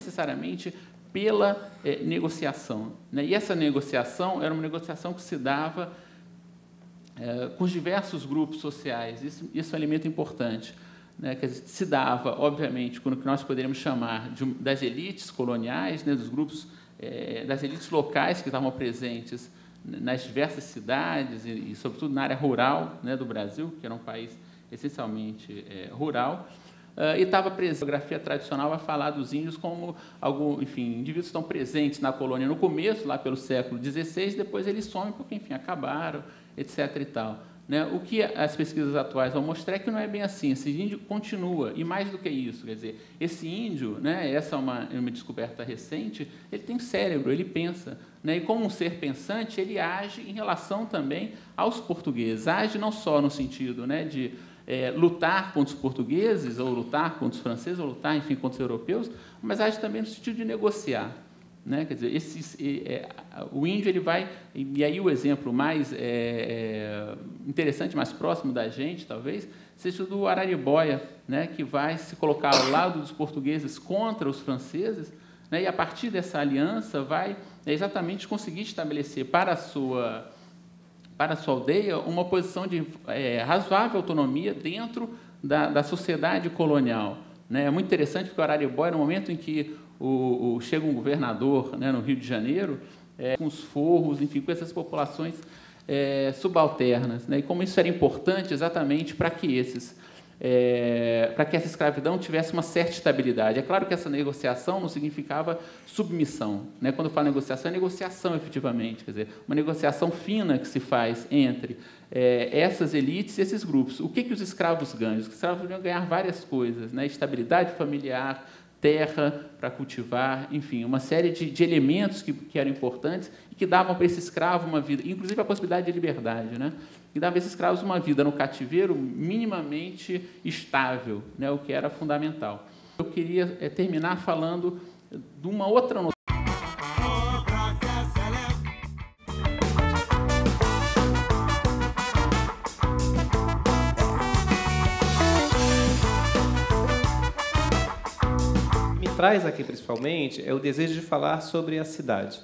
necessariamente pela negociação, né? E essa negociação era uma negociação que se dava com os diversos grupos sociais. Isso é um elemento importante, né? Quer dizer, se dava, obviamente, com o que nós poderíamos chamar das elites coloniais, né? Dos grupos, das elites locais que estavam presentes nas diversas cidades e sobretudo, na área rural, né, do Brasil, que era um país essencialmente rural. E estava presente, a geografia tradicional vai falar dos índios como indivíduos que estão presentes na colônia no começo, lá pelo século XVI, depois eles somem porque, enfim, acabaram, etc. e tal, né? O que as pesquisas atuais vão mostrar é que não é bem assim. Esse índio continua, e mais do que isso, quer dizer, esse índio, né, essa é uma descoberta recente, ele tem cérebro, ele pensa, né, e como um ser pensante, ele age em relação também aos portugueses, age não só no sentido, né, de lutar contra os portugueses, ou lutar contra os franceses, ou lutar, enfim, contra os europeus, mas age também no sentido de negociar, né? Quer dizer, o índio ele vai... E aí o exemplo mais interessante, mais próximo da gente, talvez, seja o do Araribóia, né? Que vai se colocar ao lado dos portugueses contra os franceses, né? E, a partir dessa aliança, vai exatamente conseguir estabelecer para a sua aldeia uma posição de razoável autonomia dentro da sociedade colonial, né? É muito interessante porque o Araribóia, no momento em que chega um governador, né, no Rio de Janeiro, com os forros, enfim, com essas populações subalternas, né? E como isso era importante exatamente para que essa escravidão tivesse uma certa estabilidade. É claro que essa negociação não significava submissão, né? Quando eu falo negociação, é negociação, efetivamente, quer dizer, uma negociação fina que se faz entre essas elites e esses grupos. O que os escravos ganham? Os escravos vão ganhar várias coisas, né? Estabilidade familiar, terra para cultivar, enfim, uma série de elementos que eram importantes e que davam para esse escravo uma vida, inclusive a possibilidade de liberdade, né? E dava a esses escravos uma vida no cativeiro minimamente estável, né? O que era fundamental. Eu queria terminar falando de uma outra noção. Traz aqui, principalmente, é o desejo de falar sobre a cidade,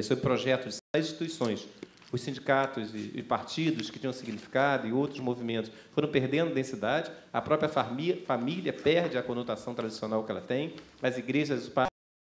sobre projetos das instituições. Os sindicatos e partidos que tinham significado e outros movimentos foram perdendo densidade, a própria família perde a conotação tradicional que ela tem, as igrejas, os